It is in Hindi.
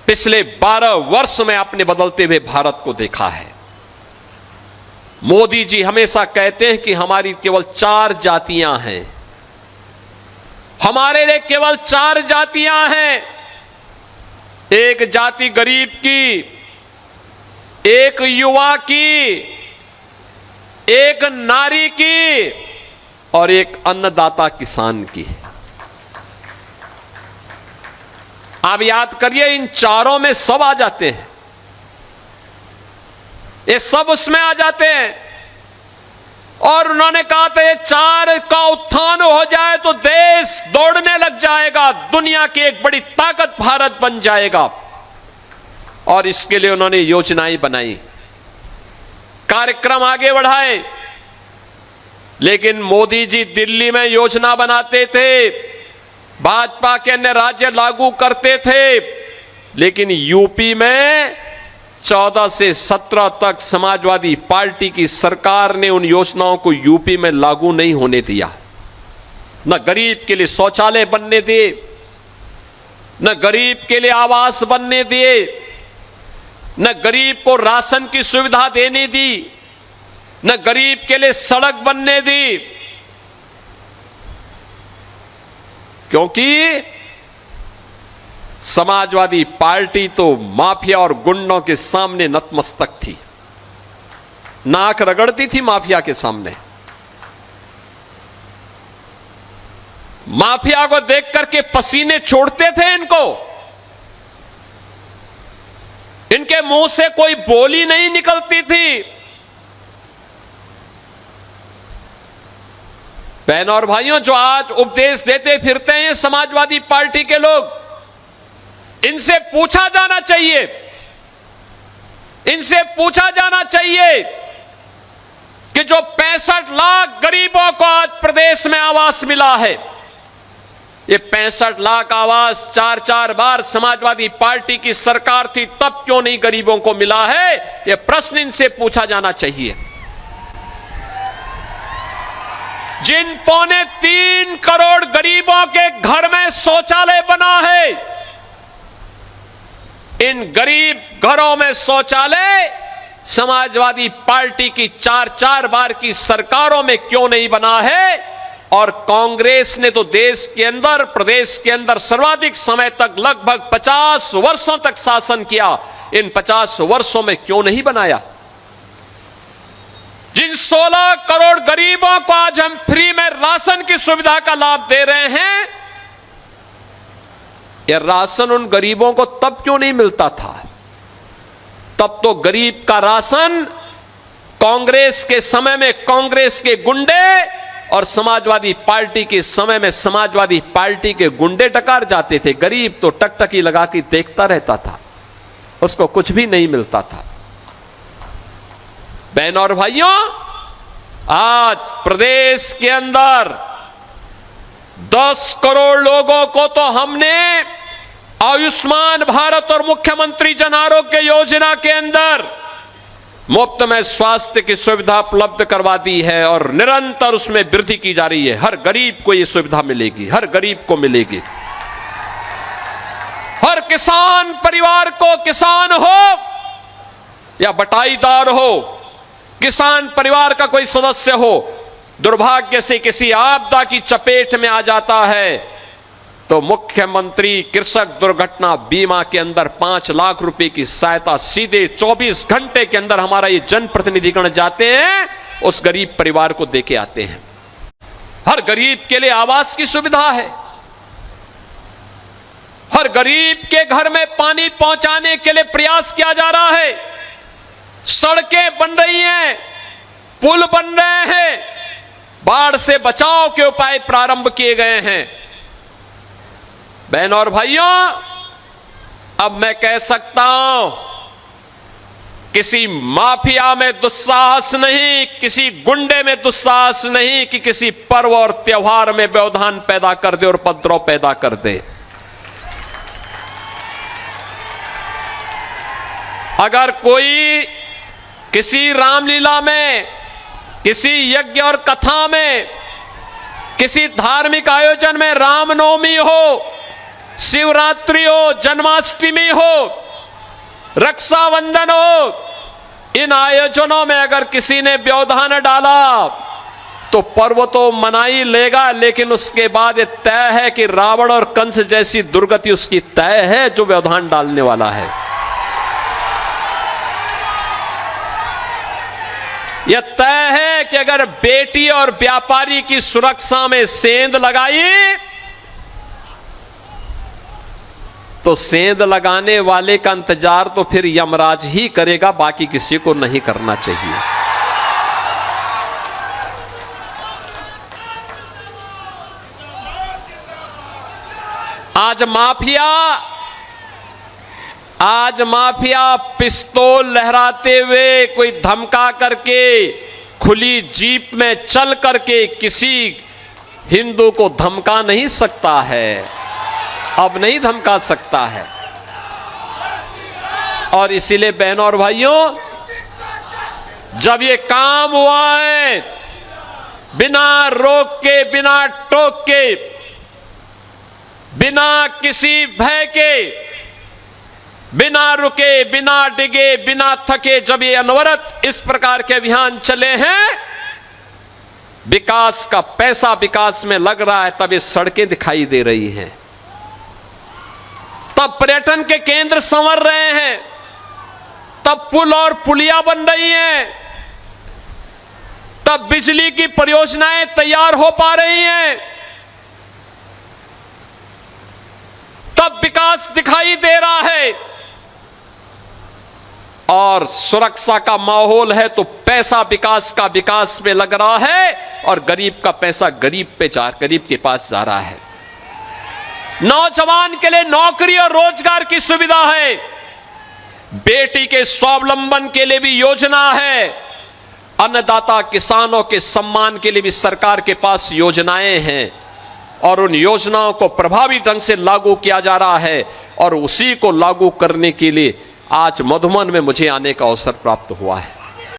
पिछले 12 वर्ष में अपने बदलते हुए भारत को देखा है। मोदी जी हमेशा कहते हैं कि हमारी केवल 4 जातियां हैं, हमारे लिए केवल 4 जातियां हैं। एक जाति गरीब की, एक युवा की, एक नारी की और एक अन्नदाता किसान की। आप याद करिए, इन चारों में सब आ जाते हैं, ये सब उसमें आ जाते हैं। और उन्होंने कहा था ये 4 का उत्थान हो जाए तो देश दौड़ने लग जाएगा, दुनिया की एक बड़ी ताकत भारत बन जाएगा। और इसके लिए उन्होंने योजनाएं बनाई, कार्यक्रम आगे बढ़ाए। लेकिन मोदी जी दिल्ली में योजना बनाते थे, भाजपा के अन्य राज्य लागू करते थे, लेकिन यूपी में 14 से 17 तक समाजवादी पार्टी की सरकार ने उन योजनाओं को यूपी में लागू नहीं होने दिया। न गरीब के लिए शौचालय बनने दिए, न गरीब के लिए आवास बनने दिए, न गरीब को राशन की सुविधा देने दी, न गरीब के लिए सड़क बनने दी। क्योंकि समाजवादी पार्टी तो माफिया और गुंडों के सामने नतमस्तक थी, नाक रगड़ती थी माफिया के सामने। माफिया को देख करके पसीने छोड़ते थे इनको, इनके मुंह से कोई बोली नहीं निकलती थी। बहनों और भाइयों, जो आज उपदेश देते फिरते हैं समाजवादी पार्टी के लोग, इनसे पूछा जाना चाहिए, इनसे पूछा जाना चाहिए कि जो 65 लाख गरीबों को आज प्रदेश में आवास मिला है, ये 65 लाख आवास 4-4 बार समाजवादी पार्टी की सरकार थी, तब क्यों नहीं गरीबों को मिला है? ये प्रश्न इनसे पूछा जाना चाहिए। जिन 3.25 करोड़ गरीबों के घर में शौचालय बना है, इन गरीब घरों में शौचालय समाजवादी पार्टी की 4-4 बार की सरकारों में क्यों नहीं बना है? और कांग्रेस ने तो देश के अंदर, प्रदेश के अंदर सर्वाधिक समय तक लगभग 50 वर्षों तक शासन किया, इन 50 वर्षों में क्यों नहीं बनाया? जिन 16 करोड़ गरीबों को आज हम फ्री में राशन की सुविधा का लाभ दे रहे हैं, यह राशन उन गरीबों को तब क्यों नहीं मिलता था? तब तो गरीब का राशन कांग्रेस के समय में कांग्रेस के गुंडे और समाजवादी पार्टी के समय में समाजवादी पार्टी के गुंडे टकार जाते थे। गरीब तो टकटकी लगा के देखता रहता था, उसको कुछ भी नहीं मिलता था। बहनों और भाइयों, आज प्रदेश के अंदर 10 करोड़ लोगों को तो हमने आयुष्मान भारत और मुख्यमंत्री जन आरोग्य योजना के अंदर मुफ्त में स्वास्थ्य की सुविधा उपलब्ध करवा दी है और निरंतर उसमें वृद्धि की जा रही है। हर गरीब को यह सुविधा मिलेगी, हर गरीब को मिलेगी। हर किसान परिवार को, किसान हो या बटाईदार हो, किसान परिवार का कोई सदस्य हो, दुर्भाग्य से किसी आपदा की चपेट में आ जाता है तो मुख्यमंत्री कृषक दुर्घटना बीमा के अंदर 5 लाख रुपए की सहायता सीधे 24 घंटे के अंदर हमारा ये जनप्रतिनिधिगण जाते हैं, उस गरीब परिवार को देके आते हैं। हर गरीब के लिए आवास की सुविधा है, हर गरीब के घर में पानी पहुंचाने के लिए प्रयास किया जा रहा है। सड़कें बन रही हैं, पुल बन रहे हैं, बाढ़ से बचाव के उपाय प्रारंभ किए गए हैं। बहनों और भाइयों, अब मैं कह सकता हूं, किसी माफिया में दुस्साहस नहीं, किसी गुंडे में दुस्साहस नहीं कि किसी पर्व और त्योहार में व्यवधान पैदा कर दे और उपद्रव पैदा कर दे। अगर कोई किसी रामलीला में, किसी यज्ञ और कथा में, किसी धार्मिक आयोजन में, रामनवमी हो, शिवरात्रि हो, जन्माष्टमी हो, रक्षाबंधन हो, इन आयोजनों में अगर किसी ने व्यवधान डाला तो पर्व तो मना ही लेगा, लेकिन उसके बाद ये तय है कि रावण और कंस जैसी दुर्गति उसकी तय है जो व्यवधान डालने वाला है। यह तय है कि अगर बेटी और व्यापारी की सुरक्षा में सेंध लगाई तो सेंध लगाने वाले का इंतजार तो फिर यमराज ही करेगा, बाकी किसी को नहीं करना चाहिए। आज माफिया पिस्तौल लहराते हुए कोई धमका करके खुली जीप में चल करके किसी हिंदू को धमका नहीं सकता है, अब नहीं धमका सकता है। और इसीलिए बहनों और भाइयों, जब ये काम हुआ है बिना रोक के, बिना टोक के, बिना किसी भय के, बिना रुके, बिना डिगे, बिना थके, जब ये अनवरत इस प्रकार के अभियान चले हैं, विकास का पैसा विकास में लग रहा है, तब ये सड़कें दिखाई दे रही हैं, तब पर्यटन के केंद्र संवर रहे हैं, तब पुल और पुलिया बन रही हैं, तब बिजली की परियोजनाएं तैयार हो पा रही हैं, तब विकास दिखाई दे रहा है। और सुरक्षा का माहौल है तो पैसा विकास का विकास में लग रहा है और गरीब का पैसा गरीब के पास जा रहा है। नौजवान के लिए नौकरी और रोजगार की सुविधा है, बेटी के स्वावलंबन के लिए भी योजना है, अन्नदाता किसानों के सम्मान के लिए भी सरकार के पास योजनाएं हैं और उन योजनाओं को प्रभावी ढंग से लागू किया जा रहा है। और उसी को लागू करने के लिए आज मधुबन में मुझे आने का अवसर प्राप्त हुआ है।